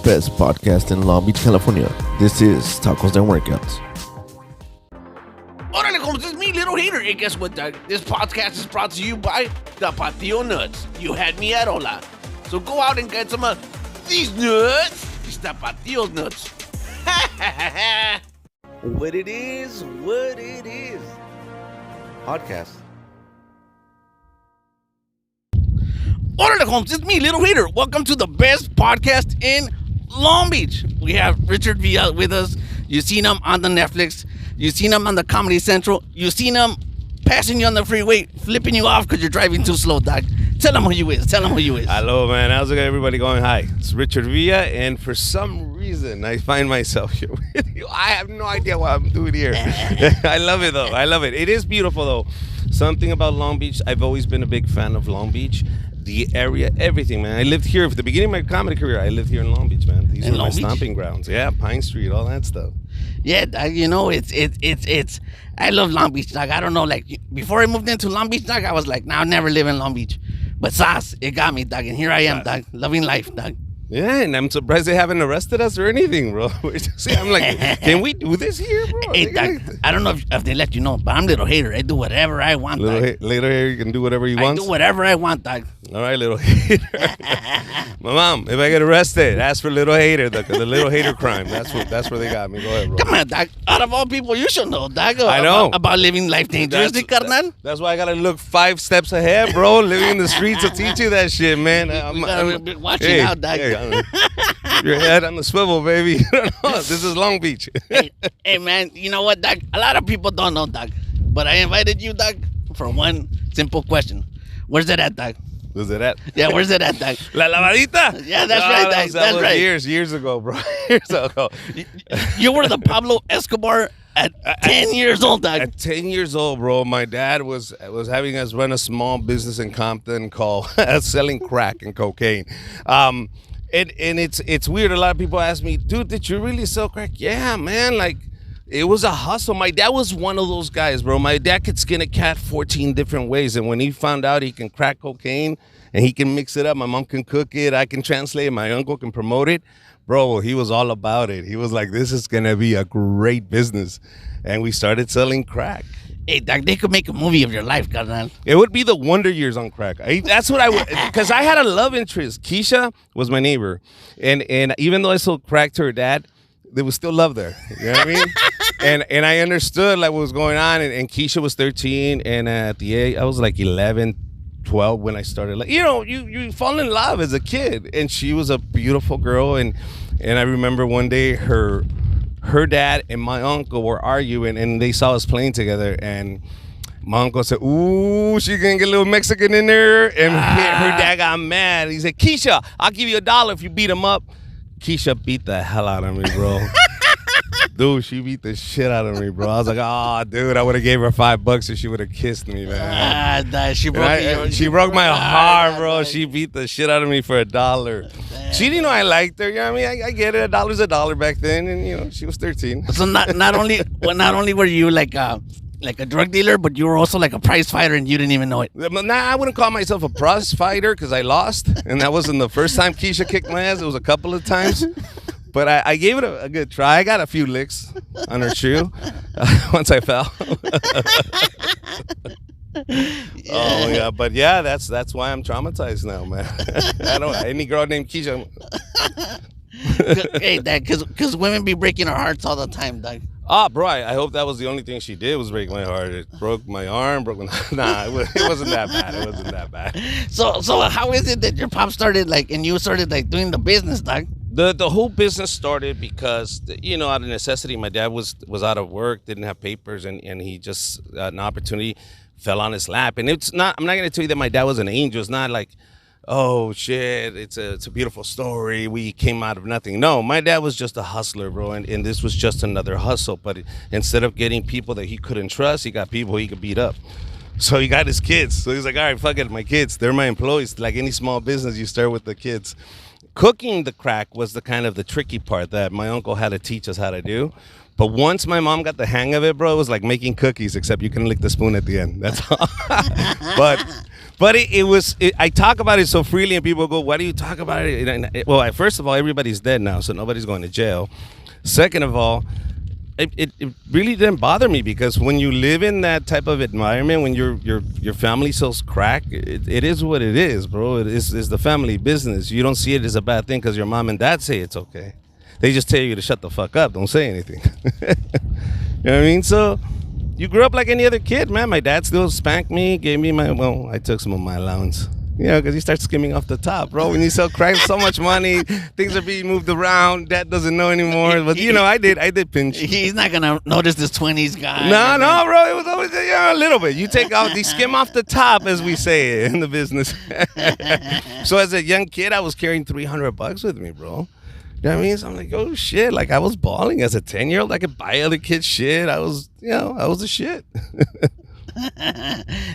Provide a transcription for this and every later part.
best podcast in Long Beach, California. This is Tacos and Workouts. Órale, como this is me, Little Hater. And guess what, Doug? This podcast is brought to you by the Patio Nuts. You had me at hola. So go out and get some of these nuts. It's the Patio Nuts. What it is. Podcast. Órale, Holmes, it's me, Little Hater. Welcome to the best podcast in Long Beach. We have Richard Villa with us. You've seen him on the Netflix. You've seen him on the Comedy Central. You've seen him passing you on the freeway, flipping you off because you're driving too slow, Doc. Tell him who you is. Hello, man. How's it going, everybody going? Hi, it's Richard Villa, and for some reason, I find myself here with you. I have no idea what I'm doing here. I love it, though. I love it. It is beautiful, though. Something about Long Beach, I've always been a big fan of Long Beach. The area, everything, man. I lived here for the beginning of my comedy career. I lived here in Long Beach, man. These were my stomping grounds. Yeah, Pine Street, all that stuff. Yeah, Doc, you know, it's. I love Long Beach, Doc. I don't know, like, before I moved into Long Beach, Doc, I was like, nah, I'll never live in Long Beach. But Sas, it got me, Doc, and here I am, Doc, loving life, Doc. Yeah, and I'm surprised they haven't arrested us or anything, bro. I'm like, can we do this here, bro? Hey, Doc, I don't know if they let you know, but I'm Little Hater. I do whatever I want, Doc. Little Hater, you can do whatever you want? I do whatever I want, Doc. All right, Little Hater. My mom, if I get arrested, ask for Little Hater, the Little Hater crime. That's where they got me. Go ahead, bro. Come on, Doc. Out of all people, you should know, Doc. I know. About living life dangerously, carnal. That's why I got to look 5 steps ahead, bro. Living in the streets will teach you that shit, man. Watching out, Doc. Your head on the swivel, baby. This is Long Beach. hey, man, you know what, Doc? A lot of people don't know, Doc. But I invited you, Doc, for one simple question. Where's it at, Doc? Where's it at? Yeah, where's it at, Doc? La lavadita? Yeah, that's right, Doc. That was right. Years ago, bro. Years ago. You were the Pablo Escobar at 10 years old, Doc. At 10 years old, bro, my dad was having us run a small business in Compton called selling crack and cocaine. And it's weird. A lot of people ask me, dude, did you really sell crack? Yeah, man. Like, it was a hustle. My dad was one of those guys, bro. My dad could skin a cat 14 different ways. And when he found out he can crack cocaine and he can mix it up, my mom can cook it, I can translate it, my uncle can promote it. Bro, he was all about it. He was like, this is going to be a great business. And we started selling crack. Hey, Doc, they could make a movie of your life, carnal. It would be the Wonder Years on crack. That's what I would, because I had a love interest. Keisha was my neighbor. And even though I sold crack to her dad, there was still love there. You know what I mean? And I understood like what was going on. And Keisha was 13. And at the age, I was like 11, 12 when I started. Like, you know, you fall in love as a kid. And she was a beautiful girl. And I remember one day her dad and my uncle were arguing, and they saw us playing together, and my uncle said, ooh, she gonna get a little Mexican in there, and her dad got mad. He said, Keisha, I'll give you $1 if you beat him up. Keisha beat the hell out of me, bro. Dude, she beat the shit out of me, bro. I was like, oh, dude, I would have gave her $5 if she would have kissed me, man. She broke my heart, bro. She beat the shit out of me for $1. She didn't know I liked her. You know what I mean? I get it. $1's $1 back then, and you know she was 13. So not only were you like a drug dealer, but you were also like a prize fighter, and you didn't even know it. Nah, I wouldn't call myself a prize fighter because I lost, and that wasn't the first time Keisha kicked my ass. It was a couple of times. But I gave it a good try. I got a few licks on her shoe once I fell. Yeah. Oh yeah, but yeah, that's why I'm traumatized now, man. I don't any girl named Keisha. Hey, Dad, because women be breaking our hearts all the time, Doug. Ah, bro, I hope that was the only thing she did was break my heart. It broke my arm, nah, it wasn't that bad. It wasn't that bad. So how is it that your pop started and you started doing the business, Doug? The whole business started because, you know, out of necessity, my dad was out of work, didn't have papers, and he just an opportunity fell on his lap. And it's not, I'm not going to tell you that my dad was an angel. It's not like, oh shit, it's a beautiful story, we came out of nothing. No, my dad was just a hustler, bro, and this was just another hustle. But instead of getting people that he couldn't trust, he got people he could beat up. So he got his kids. So he's like, all right, fuck it, my kids, they're my employees. Like any small business, you start with the kids. cooking the crack was the kind of the tricky part that my uncle had to teach us how to do. But once my mom got the hang of it, bro, it was like making cookies, except you couldn't lick the spoon at the end. That's all. but it was. I talk about it so freely, and people go, "Why do you talk about it?" Well, first of all, everybody's dead now, so nobody's going to jail. Second of all, it really didn't bother me because when you live in that type of environment, when your family sells crack, it is what it is, bro. It's the family business. You don't see it as a bad thing because your mom and dad say it's okay. They just tell you to shut the fuck up. Don't say anything. You know what I mean? So you grew up like any other kid, man. My dad still spanked me, gave me I took some of my allowance. You know, because you start skimming off the top, bro. When you sell crack, so much money, things are being moved around. Dad doesn't know anymore. But, you know, I did pinch. He's not going to notice this 20s guy. No, bro. It was always a little bit. You take out, you skim off the top, as we say in the business. So as a young kid, I was carrying $300 with me, bro. You know what I mean? So I'm like, oh, shit. Like, I was balling as a 10-year-old. I could buy other kids shit. I was the shit.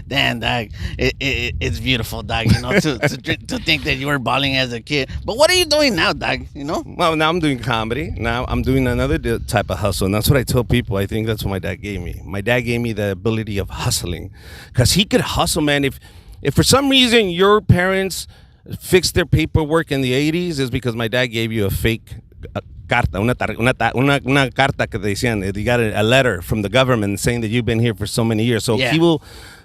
Damn, dog. It's beautiful, dog, you know, to think that you were balling as a kid. But what are you doing now, dog, you know? Well, now I'm doing comedy. Now I'm doing another type of hustle. And that's what I tell people. I think that's what my dad gave me. My dad gave me the ability of hustling. Because he could hustle, man. If for some reason your parents fixed their paperwork in the 80s, is because my dad gave you a fake carta, una carta que te decían, you got a letter from the government saying that you've been here for so many years. So he will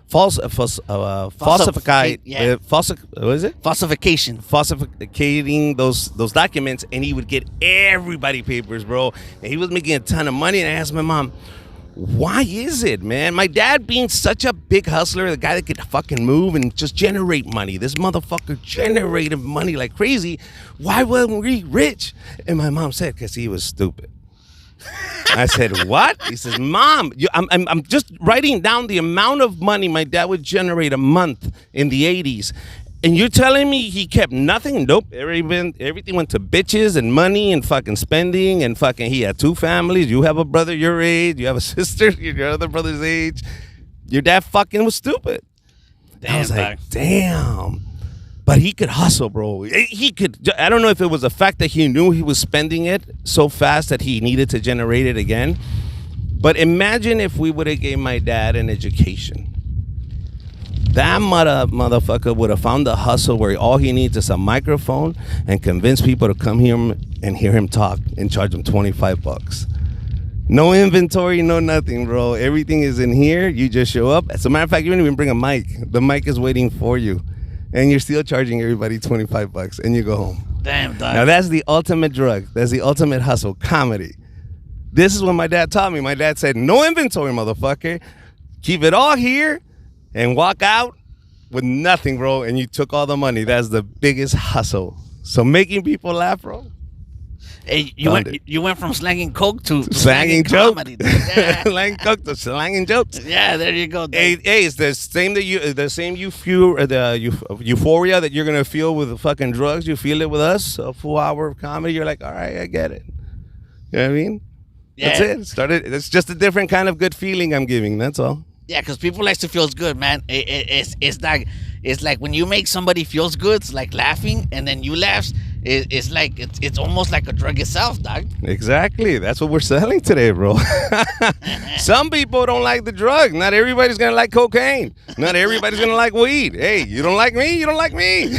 falsificating those documents, and he would get everybody papers, bro. And he was making a ton of money. And I asked my mom, why is it, man? My dad being such a big hustler, the guy that could fucking move and just generate money. This motherfucker generated money like crazy. Why wasn't we rich? And my mom said, because he was stupid. I said, what? He says, Mom, I'm just writing down the amount of money my dad would generate a month in the 80s. And you're telling me he kept nothing? Nope. Everything went to bitches and money and fucking spending and fucking he had 2 families. You have a brother your age. You have a sister your other brother's age. Your dad fucking was stupid. Damn, I was like, damn. But he could hustle, bro. He could. I don't know if it was the fact that he knew he was spending it so fast that he needed to generate it again. But imagine if we would have gave my dad an education. That motherfucker would have found a hustle where all he needs is a microphone and convince people to come here and hear him talk and charge him $25. No inventory, no nothing, bro. Everything is in here. You just show up. As a matter of fact, you don't even bring a mic. The mic is waiting for you. And you're still charging everybody $25 and you go home. Damn, dog. Now that's the ultimate drug. That's the ultimate hustle, comedy. This is what my dad taught me. My dad said, no inventory, motherfucker. Keep it all here. And walk out with nothing, bro, and you took all the money. That's the biggest hustle. So making people laugh, bro. Hey, you went from slanging coke to slanging jokes. Comedy. Yeah. Slanging coke to slanging jokes. Yeah, there you go. Hey, it's the same euphoria that you're gonna feel with the fucking drugs. You feel it with us. A full hour of comedy. You're like, all right, I get it. You know what I mean? Yeah. That's it. It's just a different kind of good feeling I'm giving. That's all. Yeah, because people like to feel good, man. It's like when you make somebody feels good, it's like laughing, and then you laugh. It's almost like a drug itself, dog. Exactly. That's what we're selling today, bro. Some people don't like the drug. Not everybody's gonna like cocaine. Not everybody's gonna like weed. Hey, you don't like me? You don't like me.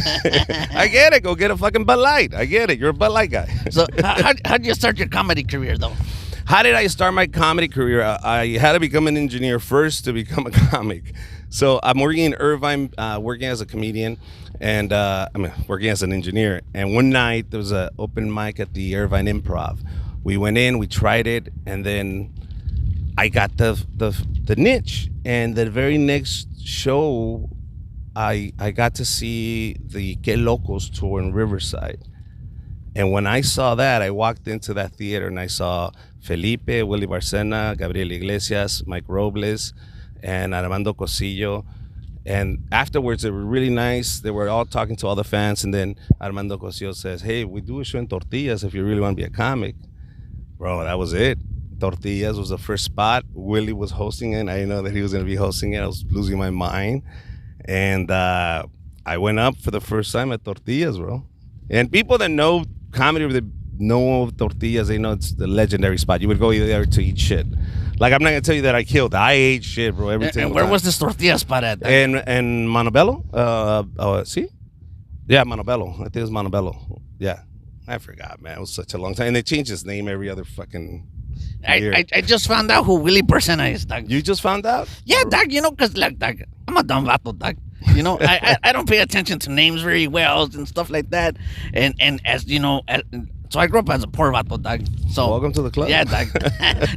I get it. Go get a fucking Bud Light. I get it. You're a Bud Light guy. So how'd you start your comedy career, though? How did I start my comedy career? I had to become an engineer first to become a comic. So I'm working in Irvine, working as a comedian, and working as an engineer. And one night there was an open mic at the Irvine Improv. We went in, we tried it, and then I got the niche. And the very next show, I got to see the Que Locos tour in Riverside. And when I saw that, I walked into that theater and I saw Felipe, Willie Barcena, Gabriel Iglesias, Mike Robles, and Armando Cosillo. And afterwards, they were really nice. They were all talking to all the fans. And then Armando Cosillo says, hey, we do a show in Tortillas if you really want to be a comic. Bro, that was it. Tortillas was the first spot. Willie was hosting it. I didn't know that he was going to be hosting it. I was losing my mind. And I went up for the first time at Tortillas, bro. And people that know comedy, that know tortillas, they know it's the legendary spot. You would go there to eat shit. Like, I'm not gonna tell you that I killed. I ate shit, bro. And where was this tortilla spot at? In Montebello. See? Yeah, Montebello. I think it was Montebello. Yeah. I forgot, man. It was such a long time. And they changed his name every other fucking year. I just found out who Willie Persona is, dog. You just found out? Yeah, dog. You know, because, like, dog, I'm a dumb vato, dog. You know, I don't pay attention to names very well and stuff like that. And as you know, so I grew up as a poor vato, dog. So welcome to the club. Yeah, dog.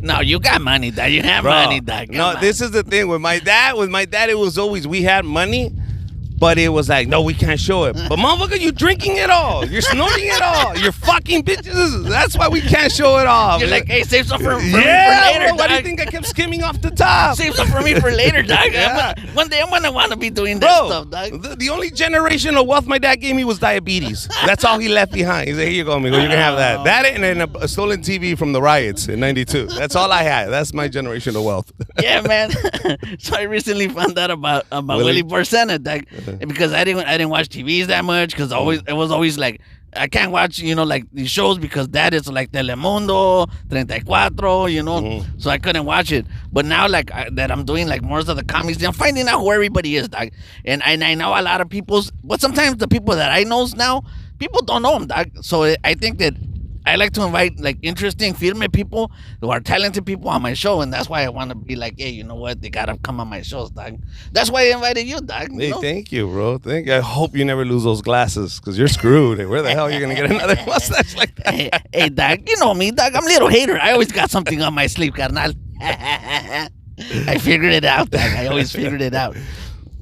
No, you got money, dog. You have money, dog. No, this is the thing with my dad. With my dad, it was always we had money, but it was like, no, we can't show it. But motherfucker, you drinking it all. You're snorting it all. You're fucking bitches. That's why we can't show it off. You're like, hey, save some for me for yeah, later, bro, why dog. do you think I kept skimming off the top? Save some for me for later, dog. Yeah. One day I'm gonna want to be doing that Bro, stuff, dog. the only generational wealth my dad gave me was diabetes. That's all he left behind. He said, here you go, amigo. You can have that. That and then a stolen TV from the riots in 92. That's all I had. That's my generational wealth. Yeah, man. So I recently found out about Willie Persona, dog, because I didn't watch TVs that much because it was always like I can't watch, you know, like these shows because that is like Telemundo, 34, you know, so I couldn't watch it. But now, like, that I'm doing like more of the comedies, I'm finding out who everybody is, dog. And I know a lot of but sometimes the people that I know now, people don't know them, dog. So I think that I like to invite like interesting filme people who are talented people on my show, and that's why I want to be like, hey, you know what? They gotta come on my shows, dog. That's why I invited you, dog. Hey, thank you, bro. Thank you. I hope you never lose those glasses because you're screwed. Where the hell are you gonna get another mustache like that? Hey, dog. You know me, dog. I'm a little hater. I always got something on my sleeve, carnal. I figured it out, dog. I always figured it out.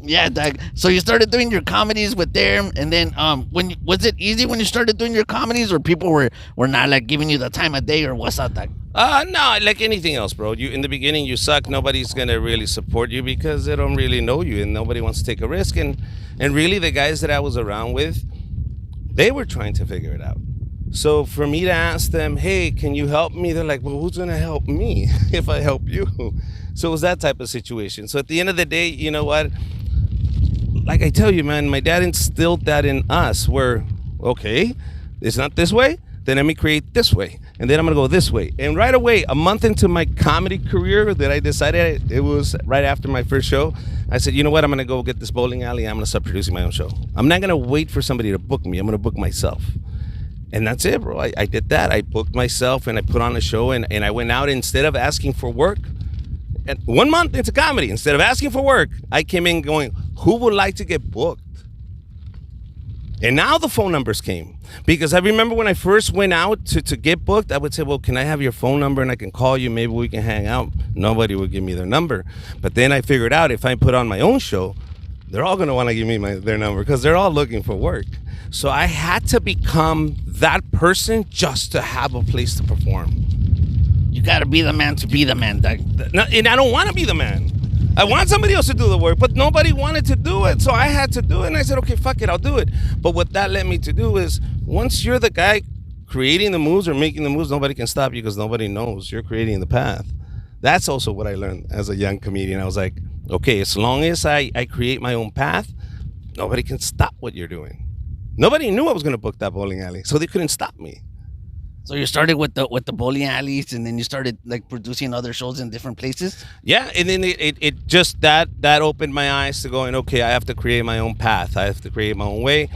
Yeah, dog. So you started doing your comedies with them, and then was it easy when you started doing your comedies, or people were not like giving you the time of day, or what's up, dog? No, like anything else, bro. You in the beginning you suck. Nobody's gonna really support you because they don't really know you, and nobody wants to take a risk. And really, the guys that I was around with, they were trying to figure it out. So for me to ask them, hey, can you help me? They're like, well, who's gonna help me if I help you? So it was that type of situation. So at the end of the day, you know what? Like I tell you, man, my dad instilled that in us where, okay, it's not this way, then let me create this way. And then I'm going to go this way. And right away, a month into my comedy career that I decided, it was right after my first show, I said, you know what, I'm going to go get this bowling alley. I'm going to start producing my own show. I'm not going to wait for somebody to book me. I'm going to book myself. And that's it, bro. I did that. I booked myself and I put on a show and I went out instead of asking for work. And 1 month into comedy, instead of asking for work, I came in going, who would like to get booked? And now the phone numbers came. Because I remember when I first went out to get booked, I would say, well, can I have your phone number and I can call you? Maybe we can hang out. Nobody would give me their number. But then I figured out if I put on my own show, they're all going to want to give me their number because they're all looking for work. So I had to become that person just to have a place to perform. You gotta be the man to be the man, dog. And I don't want to be the man. I want somebody else to do the work, but nobody wanted to do it. So I had to do it. And I said, okay, fuck it, I'll do it. But what that led me to do is once you're the guy creating the moves or making the moves, nobody can stop you because nobody knows you're creating the path. That's also what I learned as a young comedian. I was like, okay, as long as I create my own path, nobody can stop what you're doing. Nobody knew I was going to book that bowling alley, so they couldn't stop me. So you started with the bowling alleys, and then you started like producing other shows in different places. Yeah, and then it just that opened my eyes to going, okay, I have to create my own path. I have to create my own way,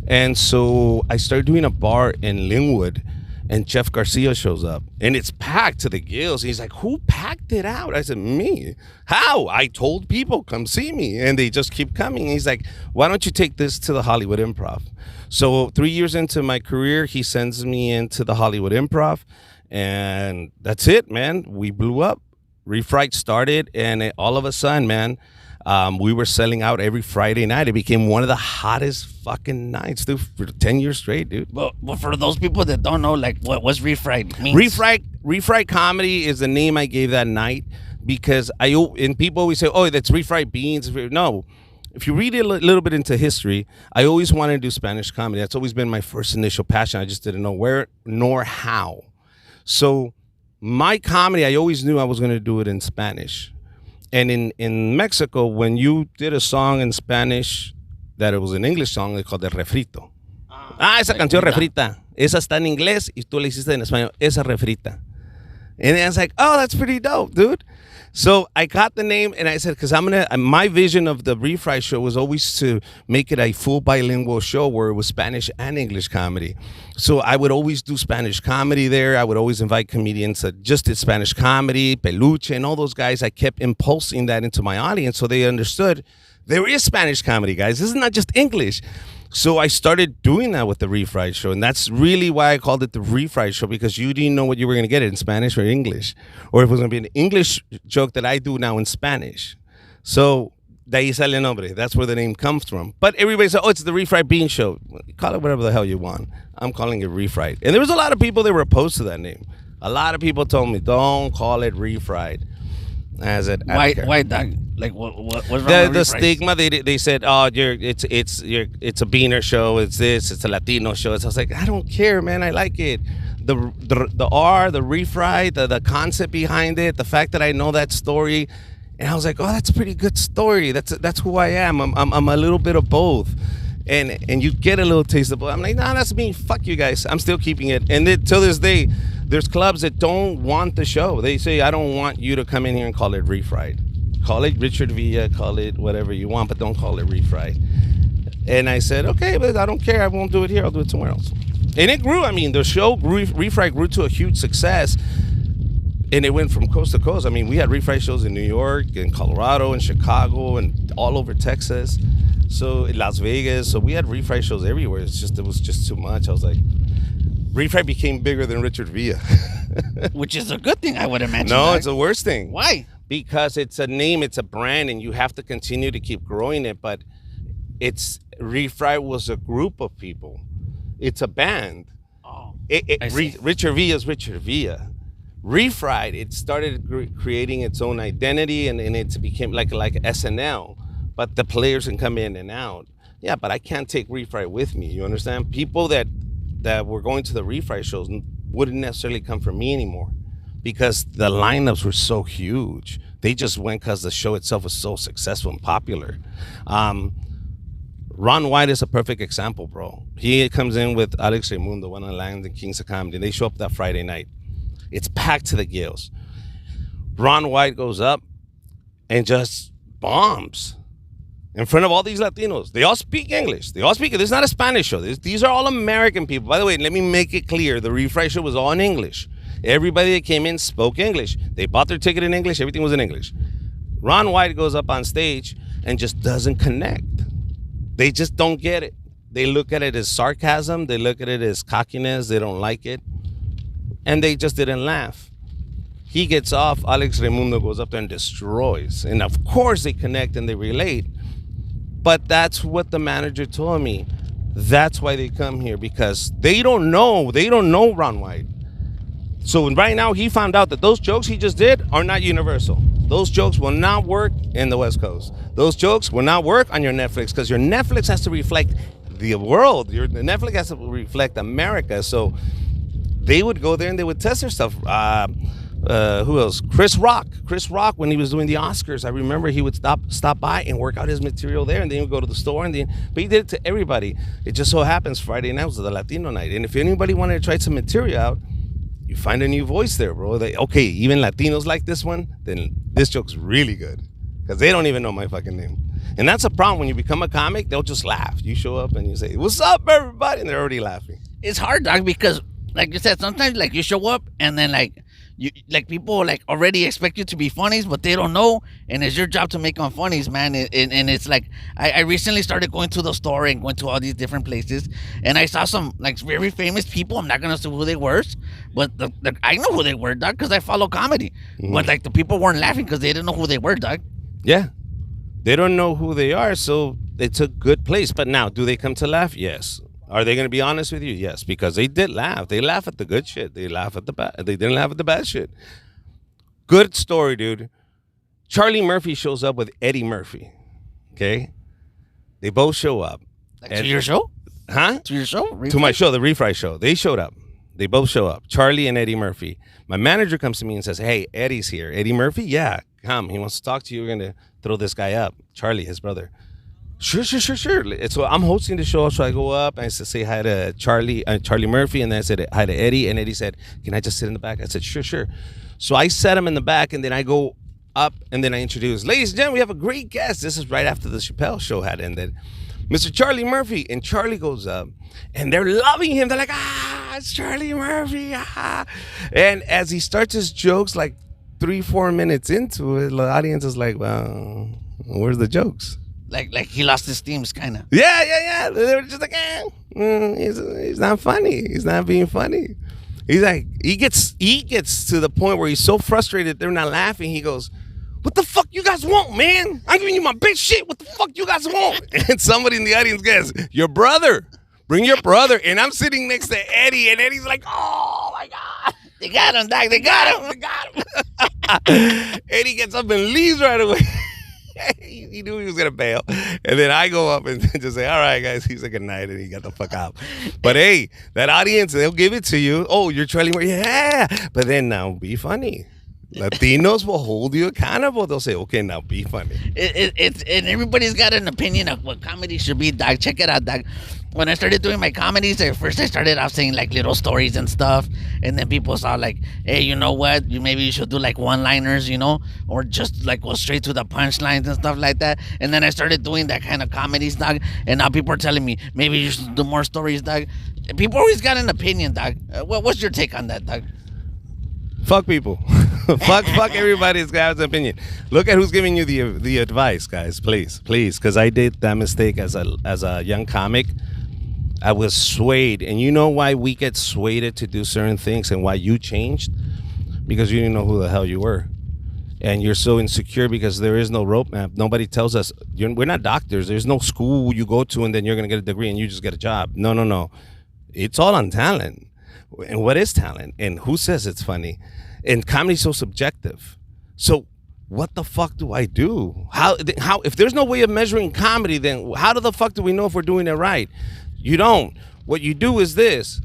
and so I started doing a bar in Linwood, and Jeff Garcia shows up, and it's packed to the gills. He's like, who packed it out? I said, me. How? I told people, come see me, and they just keep coming. He's like, why don't you take this to the Hollywood Improv? So 3 years into my career, he sends me into the Hollywood Improv, and that's it, man. We blew up. Refright started, and all of a sudden, man, we were selling out every Friday night. It became one of the hottest fucking nights, dude, for 10 years straight, dude. But for those people that don't know, like, what's Refright means? Refright comedy is the name I gave that night because and people always say, oh, that's refried beans. No. If you read a little bit into history, I always wanted to do Spanish comedy. That's always been my first initial passion. I just didn't know where nor how. So my comedy, I always knew I was going to do it in Spanish. And in Mexico, when you did a song in Spanish that it was an English song, they called it refrito. esa canción refrita. Esa está en inglés y tú la hiciste en español. Esa refrita. And I was like, oh, that's pretty dope, dude. So I got the name and I said, because my vision of the Refry show was always to make it a full bilingual show where it was Spanish and English comedy. So I would always do Spanish comedy there. I would always invite comedians that just did Spanish comedy, Peluche, and all those guys. I kept impulsing that into my audience so they understood there is Spanish comedy, guys. This is not just English. So I started doing that with the Refry show, and that's really why I called it the Refry show, because you didn't know what you were going to get in Spanish or English, or if it was going to be an English joke that I do now in Spanish. So de ahí sale el nombre. That's where the name comes from. But everybody said, oh, it's the Refry Bean Show. Call it whatever the hell you want. I'm calling it Refried. And there was a lot of people that were opposed to that name. A lot of people told me, don't call it Refried. I said, why dog? Like what's wrong the with stigma, they said, oh, it's a beaner show, it's a Latino show. So I was like, I don't care, man, I like it. The R, the refry, the concept behind it, the fact that I know that story, and I was like, oh, that's a pretty good story. That's who I am. I'm a little bit of both. And you get a little taste of both. I'm like, nah, that's me. Fuck you guys. I'm still keeping it. And then, till this day, there's clubs that don't want the show. They say, I don't want you to come in here and call it Refried. Call it Richard Villa, call it whatever you want, but don't call it Refried. And I said, okay, but I don't care. I won't do it here. I'll do it somewhere else. And it grew. I mean, the show, Refried, grew to a huge success. And it went from coast to coast. I mean, we had Refried shows in New York, in Colorado, in Chicago, and all over Texas. So in Las Vegas. So we had Refried shows everywhere. It was just too much. I was like, Refried became bigger than Richard Villa. Which is a good thing, I would imagine. No, it's the worst thing. Why? Because it's a name, it's a brand, and you have to continue to keep growing it. But Refried was a group of people. It's a band. Oh, Richard Villa is Richard Villa. Refried, it started creating its own identity, and it became like SNL. But the players can come in and out. Yeah, but I can't take Refried with me. You understand? People that were going to the Refried shows wouldn't necessarily come for me anymore, because the lineups were so huge. They just went because the show itself was so successful and popular. Ron White is a perfect example, bro. He comes in with Alex Raimundo, one of the Lions and Kings of Comedy. They show up that Friday night. It's packed to the gills. Ron White goes up and just bombs in front of all these Latinos. They all speak English. This is not a Spanish show. These are all American people. By the way, let me make it clear. The Refry show was all in English. Everybody that came in spoke English. They bought their ticket in English. Everything was in English. Ron White goes up on stage and just doesn't connect. They just don't get it. They look at it as sarcasm. They look at it as cockiness. They don't like it. And they just didn't laugh. He gets off. Alex Raimundo goes up there and destroys. And of course they connect and they relate. But that's what the manager told me. That's why they come here, because they don't know Ron White. So right now he found out that those jokes he just did are not universal. Those jokes will not work in the West Coast. Those jokes will not work on your Netflix, because your Netflix has to reflect the world. Your Netflix has to reflect America. So they would go there and they would test their stuff. Who else? Chris Rock. Chris Rock, when he was doing the Oscars, I remember he would stop by and work out his material there, and then he would go to the store, but he did it to everybody. It just so happens Friday night was the Latino night, and if anybody wanted to try some material out, you find a new voice there, bro. Okay, even Latinos like this one, then this joke's really good, because they don't even know my fucking name. And that's a problem. When you become a comic, they'll just laugh. You show up and you say, "What's up, everybody?" and they're already laughing. It's hard, dog, because like you said, sometimes like you show up and then people like already expect you to be funnies, but they don't know, and it's your job to make them funnies, man. And it's like I recently started going to the store and going to all these different places, and I saw some like very famous people. I'm not gonna say who they were, but I know who they were, dog, because I follow comedy. Mm-hmm. But like the people weren't laughing because they didn't know who they were, dog. Yeah, they don't know who they are, so it's a good place. But now, do they come to laugh? Yes. Are they going to be honest with you? Yes, because they did laugh. They laugh at the good shit. They laugh at the bad. They didn't laugh at the bad shit. Good story, dude. Charlie Murphy shows up with Eddie Murphy. Okay? They both show up. To your show? Huh? To your show? To my show, the Refry show. They showed up. They both show up. Charlie and Eddie Murphy. My manager comes to me and says, "Hey, Eddie's here." "Eddie Murphy?" "Yeah, come. He wants to talk to you. We're going to throw this guy up." Charlie, his brother. Sure. So I'm hosting the show, so I go up and I say hi to Charlie Murphy, and then I said hi to Eddie, and Eddie said, "Can I just sit in the back?" I said, "Sure." So I set him in the back, and then I go up, and then I introduce, ladies and gentlemen, we have a great guest. This is right after the Chappelle show had ended, Mr. Charlie Murphy, and Charlie goes up, and they're loving him. They're like, it's Charlie Murphy, and as he starts his jokes, like 3-4 minutes into it, the audience is like, well, where's the jokes? Like he lost his themes, kind of. Yeah. They were just like, he's not funny. He's not being funny. He's like, he gets to the point where he's so frustrated they're not laughing. He goes, what the fuck you guys want, man? I'm giving you my big shit. What the fuck you guys want? And somebody in the audience goes, your brother. Bring your brother. And I'm sitting next to Eddie, and Eddie's like, oh my God. They got him, Doc. They got him. Eddie gets up and leaves right away. He knew he was gonna bail, and then I go up and just say, "All right, guys," he's like, "Good night," and he got the fuck out. But hey, that audience, they'll give it to you. Oh, you're Charlie Murphy, yeah. But then now be funny. Latinos will hold you accountable. They'll say, "Okay, now be funny." It's and everybody's got an opinion of what comedy should be, Doc. Check it out, Doc. When I started doing my comedies, at first I started off saying like little stories and stuff, and then people saw like, hey, you know what? Maybe you should do like one-liners, or just like go straight to the punchlines and stuff like that. And then I started doing that kind of comedies, Doc. And now people are telling me maybe you should do more stories, Doc. People always got an opinion, Doc. What's your take on that, Doc? Fuck people. fuck everybody's got an opinion. Look at who's giving you the advice, guys. Please, because I did that mistake as a young comic. I was swayed, and you know why we get swayed to do certain things and why you changed? Because you didn't know who the hell you were, and you're so insecure because there is no roadmap. Nobody tells us we're not doctors. There's no school you go to and then you're gonna get a degree and you just get a job. No. It's all on talent. And what is talent? And who says it's funny? And comedy's so subjective. So what the fuck do I do? How if there's no way of measuring comedy, then how the fuck do we know if we're doing it right? You don't. What you do is this.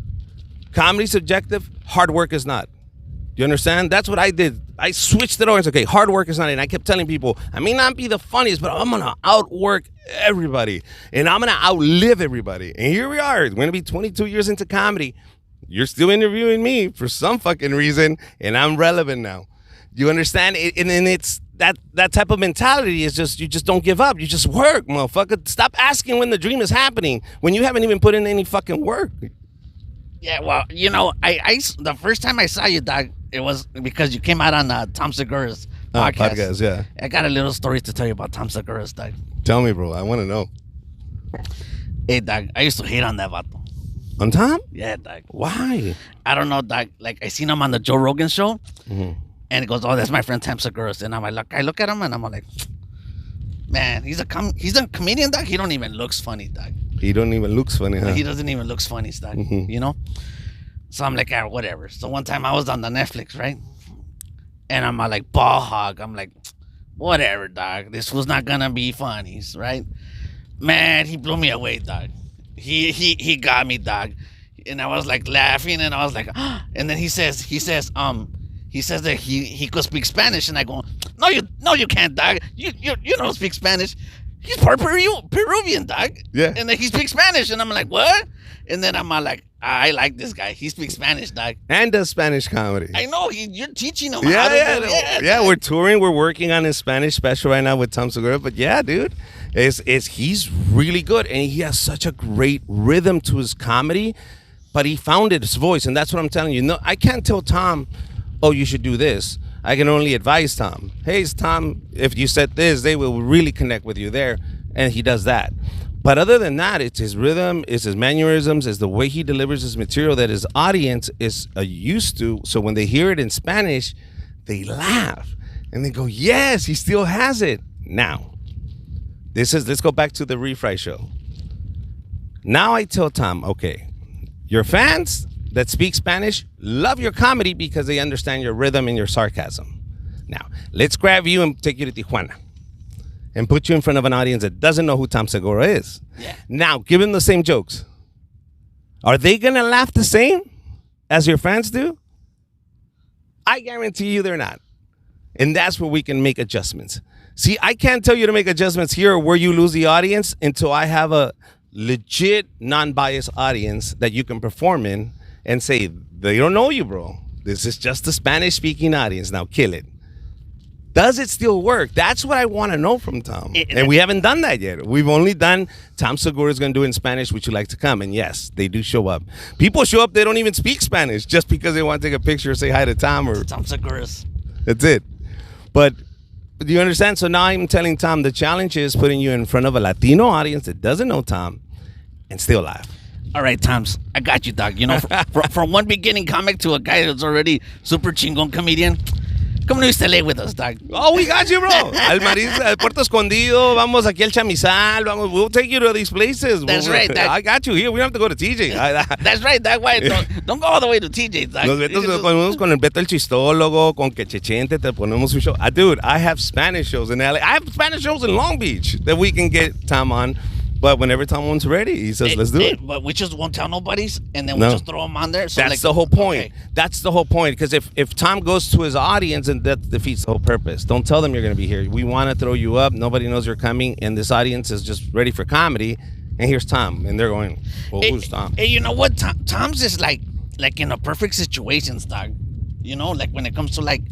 Comedy subjective, hard work is not. You understand? That's what I did. I switched it over. It's okay, hard work is not. And I kept telling people, I may not be the funniest, but I'm going to outwork everybody. And I'm going to outlive everybody. And here we are. We're going to be 22 years into comedy. You're still interviewing me for some fucking reason, and I'm relevant now. You understand? And it's that type of mentality is just, you just don't give up. You just work, motherfucker. Stop asking when the dream is happening when you haven't even put in any fucking work. Yeah, well, I the first time I saw you, Doc, it was because you came out on Tom Segura's podcast. Yeah. I got a little story to tell you about Tom Segura's, Doc. Tell me, bro. I want to know. Hey, Doc, I used to hate on that vato. On Tom? Yeah, Doc. Why? I don't know, Doc. Like, I seen him on the Joe Rogan show, and he goes, "Oh, that's my friend Tom Segura." And I'm like, I look at him, and I'm like, man, he's a comedian, Doc. He don't even looks funny, Doc. He don't even looks funny, huh? He doesn't even looks funny, Doc. So I'm like, whatever. So one time I was on the Netflix, right? And I'm like, ball hog. I'm like, whatever, Doc. This was not gonna be funny, right? Man, he blew me away, Doc. He got me, Doc. And I was like laughing, and I was like, and then he says that he could speak Spanish, and I go, no, you can't, Doc. You don't speak Spanish. He's part Peruvian, Doc. Yeah. And then he speaks Spanish, and I'm like, what? And then I'm like, I like this guy. He speaks Spanish, Doc. And does Spanish comedy. I know. You're teaching him how to do it. Yeah, we're touring. We're working on his Spanish special right now with Tom Segura. But yeah, dude, he's really good. And he has such a great rhythm to his comedy. But he found his voice. And that's what I'm telling you. No, I can't tell Tom, oh, you should do this. I can only advise Tom. Hey, Tom, if you said this, they will really connect with you there. And he does that. But other than that, it's his rhythm, it's his mannerisms, it's the way he delivers his material that his audience is used to. So when they hear it in Spanish, they laugh. And they go, yes, he still has it. Now, let's go back to the Refry show. Now I tell Tom, okay, your fans that speak Spanish love your comedy because they understand your rhythm and your sarcasm. Now, let's grab you and take you to Tijuana and put you in front of an audience that doesn't know who Tom Segura is. Yeah. Now, give them the same jokes. Are they going to laugh the same as your fans do? I guarantee you they're not. And that's where we can make adjustments. See, I can't tell you to make adjustments here where you lose the audience until I have a legit non-biased audience that you can perform in and say, they don't know you, bro. This is just a Spanish-speaking audience. Now kill it. Does it still work? That's what I want to know from Tom. And we haven't done that yet. We've only done, Tom Segura is going to do it in Spanish, would you like to come? And yes, they do show up. People show up, they don't even speak Spanish just because they want to take a picture or say hi to Tom. Or Tom Segura's. That's it. But do you understand? So now I'm telling Tom the challenge is putting you in front of a Latino audience that doesn't know Tom and still laugh. All right, Toms, I got you, dog. You know, from one beginning comic to a guy that's already super chingon comedian. Come to East LA with us, dog. Oh, we got you, bro. Al Maris, al Puerto Escondido. Vamos aquí al Chamizal. Vamos, we'll take you to these places. That's right, dog. I got you here. We don't have to go to TJ. That's right, dog. Why? Don't go all the way to TJ, dog. Nos ponemos con el Beto el Chistólogo, con Quechechente, te ponemos un show. Dude, I have Spanish shows in LA. I have Spanish shows in Long Beach that we can get Tom on. But whenever Tom's ready, he says, let's do it. But we just won't tell nobody's, and then we just throw them on there. So that's the whole point. Okay. That's the whole point. Because if Tom goes to his audience, and that defeats the whole purpose. Don't tell them you're going to be here. We want to throw you up. Nobody knows you're coming, and this audience is just ready for comedy. And here's Tom, and they're going, well, who's Tom? Hey, you know what? Tom's is like in a perfect situations, dog. You know, like when it comes to like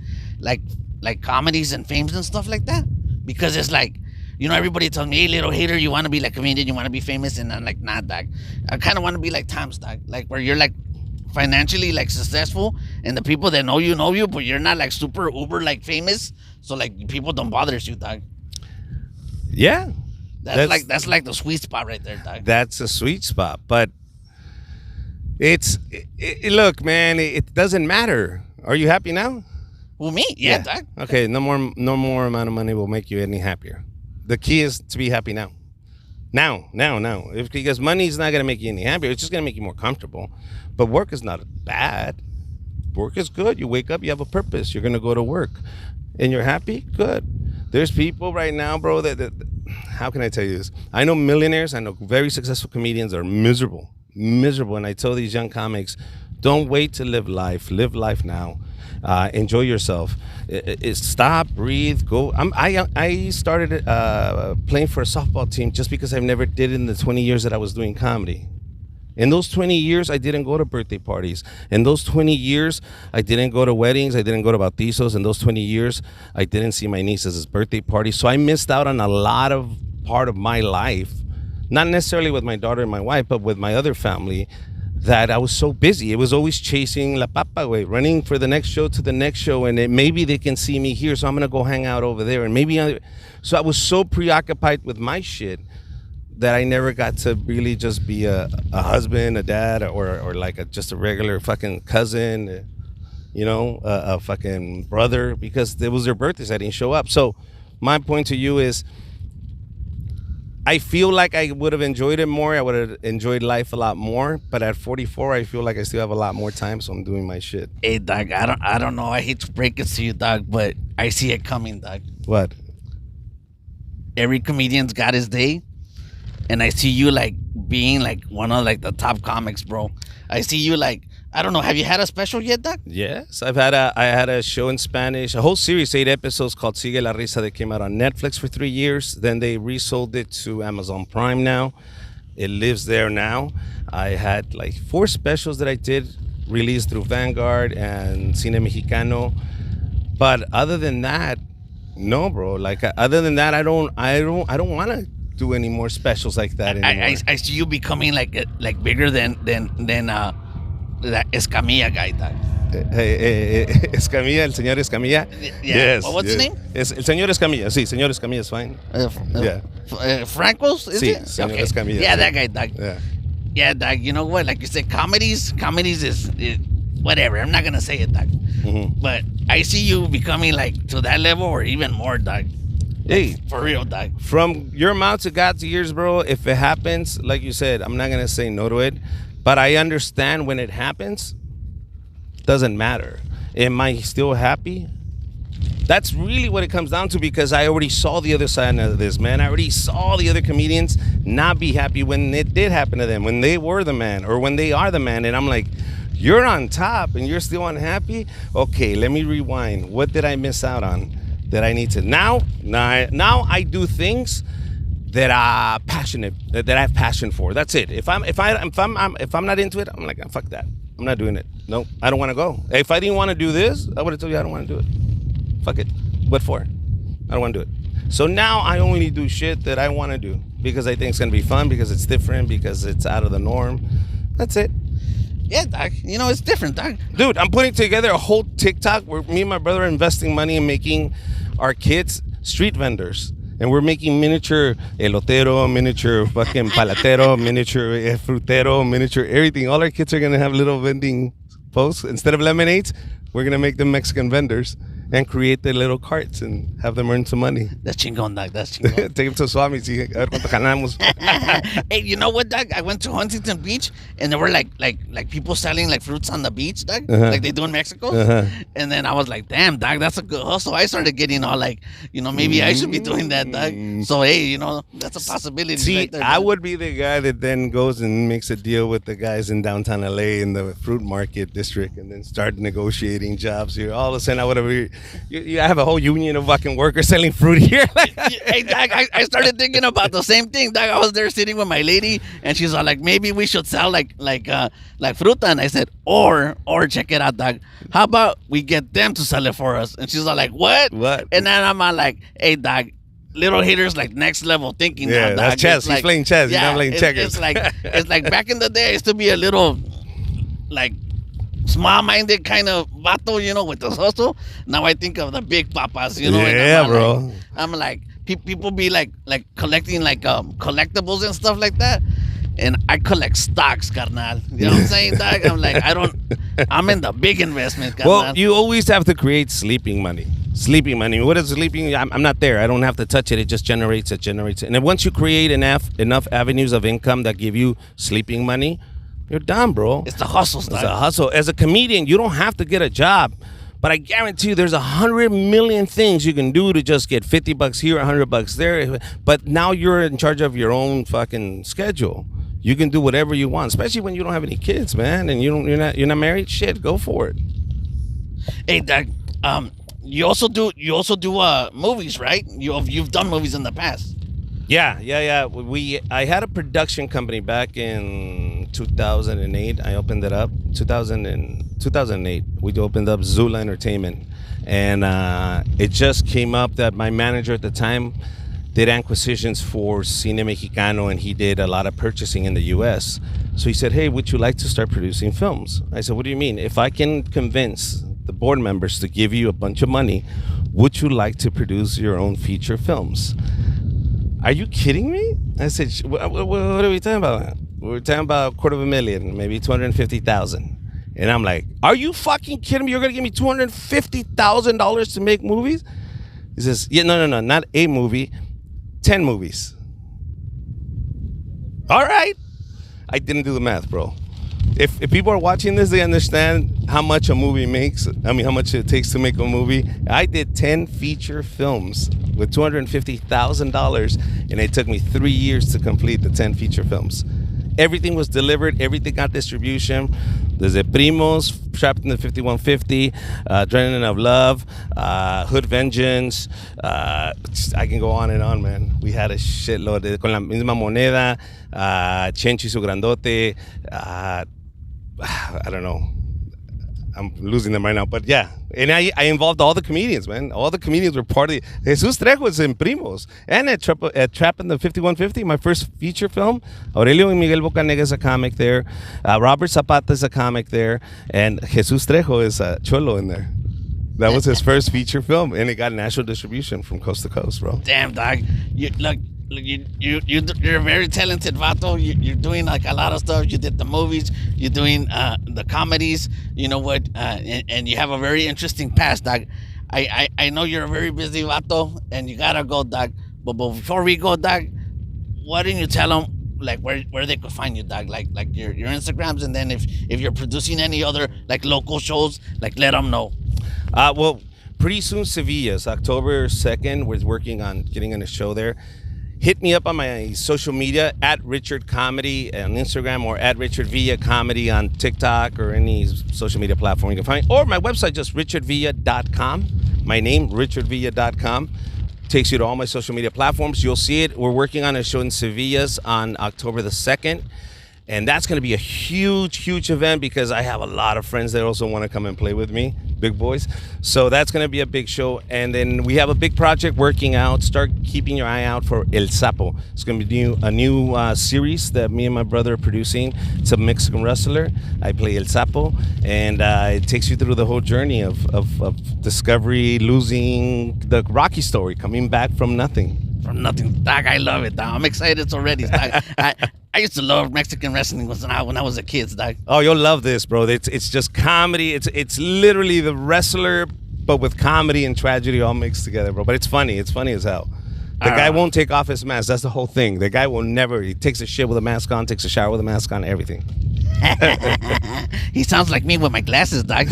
comedies and fames and stuff like that. Because it's like, you know, everybody tells me, hey, little hater, you want to be like a comedian, you want to be famous, and I'm like, nah, dog. I kind of want to be like Tom's, dog. Like where you're like financially like successful, and the people that know you, but you're not like super uber like famous, so like people don't bother you, dog. Yeah. That's like the sweet spot right there, dog. That's a sweet spot, but look, man, it doesn't matter. Are you happy now? Well, me, yeah, dog. Okay, no more amount of money will make you any happier. The key is to be happy now. Now. Because money is not going to make you any happier. It's just going to make you more comfortable. But work is not bad. Work is good. You wake up, you have a purpose. You're going to go to work. And you're happy? Good. There's people right now, bro, that how can I tell you this? I know millionaires. I know very successful comedians that are miserable. And I tell these young comics, don't wait to live life. Live life now. Enjoy yourself. Stop, breathe, go. I started playing for a softball team just because I've never did it in the 20 years that I was doing comedy. In those 20 years, I didn't go to birthday parties. In those 20 years, I didn't go to weddings. I didn't go to bautizos. In those 20 years, I didn't see my niece's birthday party. So I missed out on a lot of part of my life, not necessarily with my daughter and my wife, but with my other family, that I was so busy. It was always chasing la papa, way, running for the next show to the next show, and maybe they can see me here, so I'm gonna go hang out over there, and so I was so preoccupied with my shit that I never got to really just be a husband, a dad, or like just a regular fucking cousin, you know, a fucking brother, because it was their birthdays. I didn't show up. So my point to you is, I feel like I would have enjoyed it more. I would have enjoyed life a lot more. But at 44, I feel like I still have a lot more time, so I'm doing my shit. Hey, dog, I don't know. I hate to break it to you, dog, but I see it coming, dog. What? Every comedian's got his day, and I see you like being like one of like the top comics, bro. I see you like, I don't know. Have you had a special yet, Doc? Yes, I had a show in Spanish, a whole series, 8 episodes called Sigue la Risa, that came out on Netflix for 3 years. Then they resold it to Amazon Prime now. It lives there now. I had like 4 specials that I did released through Vanguard and Cine Mexicano. But other than that, no, bro. Like other than that, I don't want to do any more specials like that anymore. I see you becoming like bigger than that Escamilla guy, Doc. Escamilla, el señor Escamilla. Yeah. Yes. What's his name? Es el señor Escamilla. Sí, señor Escamilla is fine. Yeah. Francos? Is Sí, it? señor Okay. Escamilla. Yeah, that guy, Doc. Yeah. Yeah, Doc. You know what? Like you said, comedies is whatever. I'm not gonna say it, Doc. Mm-hmm. But I see you becoming like to that level or even more, Doc. Hey, For real, Doc. from your mouth to God's ears, bro, if it happens, like you said, I'm not going to say no to it, but I understand when it happens, doesn't matter. Am I still happy? That's really what it comes down to, because I already saw the other side of this, man. I already saw the other comedians not be happy when it did happen to them, when they were the man or when they are the man. And I'm like, You're on top and you're still unhappy. Okay, let me rewind. What did I miss out on that I need to now I do things that are passionate, that I have passion for. That's it. If I'm not into it, I'm like, oh, fuck that. I'm not doing it. No, I don't want to go. If I didn't want to do this, I would have told you I don't want to do it. Fuck it. What for? I don't want to do it. So now I only do shit that I want to do because I think it's gonna be fun, because it's different, because it's out of the norm. That's it. Yeah, dog. You know, it's different, dog. Dude, I'm putting together a whole TikTok where me and my brother are investing money in making our kids street vendors. And we're making miniature elotero, miniature fucking palatero, miniature frutero, miniature everything. All our kids are going to have little vending posts. Instead of lemonades, we're going to make them Mexican vendors and create the little carts and have them earn some money. That's chingon, dog. That's chingon. Take them to Swami, see, a ver cuánto ganamos. Hey, you know what, dog? I went to Huntington Beach, and there were like people selling like fruits on the beach, dog, like they do in Mexico. And then I was like, damn, dog, that's a good hustle. I started getting all like, you know, maybe I should be doing that, dog. So hey, you know, that's a possibility. See, right there, I dog. would be the guy that then goes and makes a deal with the guys in downtown LA in the fruit market district, and then start negotiating jobs here. All of a sudden, I would have. I have a whole union of fucking workers selling fruit here. Hey, dog, I started thinking about the same thing, dog. I was there sitting with my lady, and she's all like, maybe we should sell like fruta. And I said, or check it out, dog. How about we get them to sell it for us? And she's all like, what? What? And then I'm all like, hey, dog, little haters like next level thinking. Yeah, now, that's dog. chess. It's He's like, playing chess. He's not playing checkers. It's like back in the day, I used to be a little like small-minded kind of vato, you know, with the hustle. Now I think of the big papas, you know. Yeah, and bro. I'm like people be like collecting like collectibles and stuff like that, and I collect stocks, carnal. You know what I'm saying, dog? I'm like, I'm in the big investment, carnal. Well, you always have to create sleeping money. Sleeping money. What is sleeping? I'm not there. I don't have to touch it. It just generates it. And then once you create enough avenues of income that give you sleeping money, you're done, bro. It's the hustle, It's dog. a hustle. As a comedian, you don't have to get a job. But I guarantee you there's 100 million things you can do to just get $50 here, $100 there. But now you're in charge of your own fucking schedule. You can do whatever you want, especially when you don't have any kids, man, and you're not married. Shit, go for it. Hey, dog. You also do movies, right? You've done movies in the past. Yeah. I had a production company back in 2008. I opened it up 2008. We opened up Zula Entertainment, and it just came up that my manager at the time did acquisitions for Cine Mexicano, and he did a lot of purchasing in the U.S. So he said, "Hey, would you like to start producing films?" I said, "What do you mean? If I can convince the board members to give you a bunch of money, would you like to produce your own feature films?" Are you kidding me? I said, what are we talking about? We're talking about $250,000, maybe $250,000. And I'm like, are you fucking kidding me? You're going to give me $250,000 to make movies? He says, yeah, no, not a movie, 10 movies. All right. I didn't do the math, bro. If people are watching this, they understand how much a movie makes. I mean, how much it takes to make a movie. I did 10 feature films with $250,000, and it took me 3 years to complete the 10 feature films. Everything was delivered. Everything got distribution. Desde Primos, Trapped in the 5150, Adrenaline of Love, Hood Vengeance. I can go on and on, man. We had a shitload. Con la misma moneda, Chencho y su grandote. I don't know. I'm losing them right now, but yeah. And I involved all the comedians, man. All the comedians were part of it. Jesus Trejo was in Primos. And at Trap in the 5150, my first feature film. Aurelio and Miguel Bocanega is a comic there. Robert Zapata is a comic there. And Jesus Trejo is a cholo in there. That was his first feature film, and it got national distribution from coast to coast, bro. Damn, dog. You're a very talented vato. You're doing like a lot of stuff. You did the movies. You're doing the comedies. You know what? And you have a very interesting past, dog. I know you're a very busy vato, and you gotta go, dog. But before we go, dog, why didn't you tell them like where they could find you, dog? Like your Instagrams, and then if you're producing any other like local shows, like let them know. Well, pretty soon Sevilla's October 2nd. We're working on getting on a show there. hit me up on my social media at Richard Comedy on Instagram or at Richard Villa Comedy on TikTok or any social media platform you can find. Or my website, just richardvilla.com. My name, richardvilla.com. Takes you to all my social media platforms. You'll see it. We're working on a show in Sevilla's on October the 2nd. And that's going to be a huge, huge event because I have a lot of friends that also want to come and play with me, big boys. So that's going to be a big show. And then we have a big project working out. Start keeping your eye out for El Sapo. It's going to be a new series that me and my brother are producing. It's a Mexican wrestler. I play El Sapo. And it takes you through the whole journey of discovery, losing, the Rocky story, coming back from nothing. From nothing. Dog, I love it, dog. I'm excited already, dog. I used to love Mexican wrestling when I was a kid, dog. Oh, you'll love this, bro. It's just comedy. It's literally the wrestler, but with comedy and tragedy all mixed together, bro. But it's funny. It's funny as hell. The guy won't take off his mask. That's the whole thing. The guy will never. He takes a shit with a mask on, takes a shower with a mask on, everything. He sounds like me with my glasses, dog.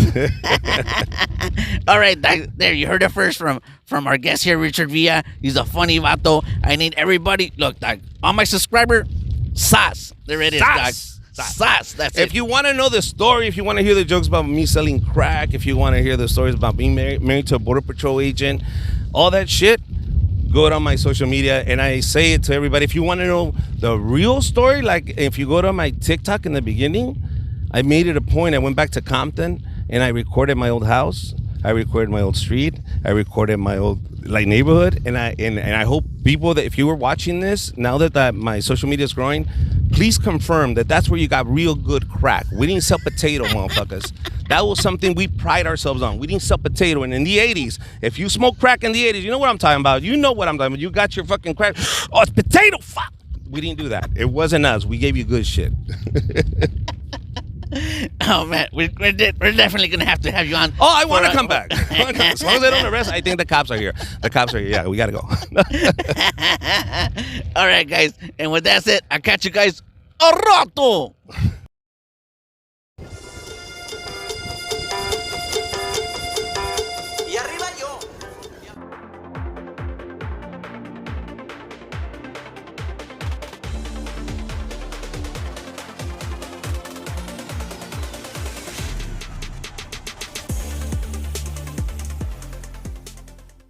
All right, dog. There, you heard it first from our guest here, Richard Villa. He's a funny vato. I need everybody. Look, dog. On my subscriber, Sas. There it is, dog. Sas. That's it. If you want to know the story, if you want to hear the jokes about me selling crack, if you want to hear the stories about being married to a Border Patrol agent, all that shit, go on my social media. And I say it to everybody. If you want to know the real story, like if you go to my TikTok in the beginning, I made it a point. I went back to Compton and I recorded my old house. I recorded my old street. I recorded my old neighborhood. And I hope people that if you were watching this, now that my social media is growing, please confirm that that's where you got real good crack. We didn't sell potato, motherfuckers. That was something we pride ourselves on. We didn't sell potato. And in the 80s, if you smoked crack in the 80s, you know what I'm talking about. You know what I'm talking about. You got your fucking crack. Oh, it's potato. Fuck. We didn't do that. It wasn't us. We gave you good shit. Oh, man. We're definitely going to have you on. Oh, I want to come back. As long as they don't arrest, I think the cops are here. The cops are here. Yeah, we got to go. All right, guys. And with that said, I'll catch you guys a rato.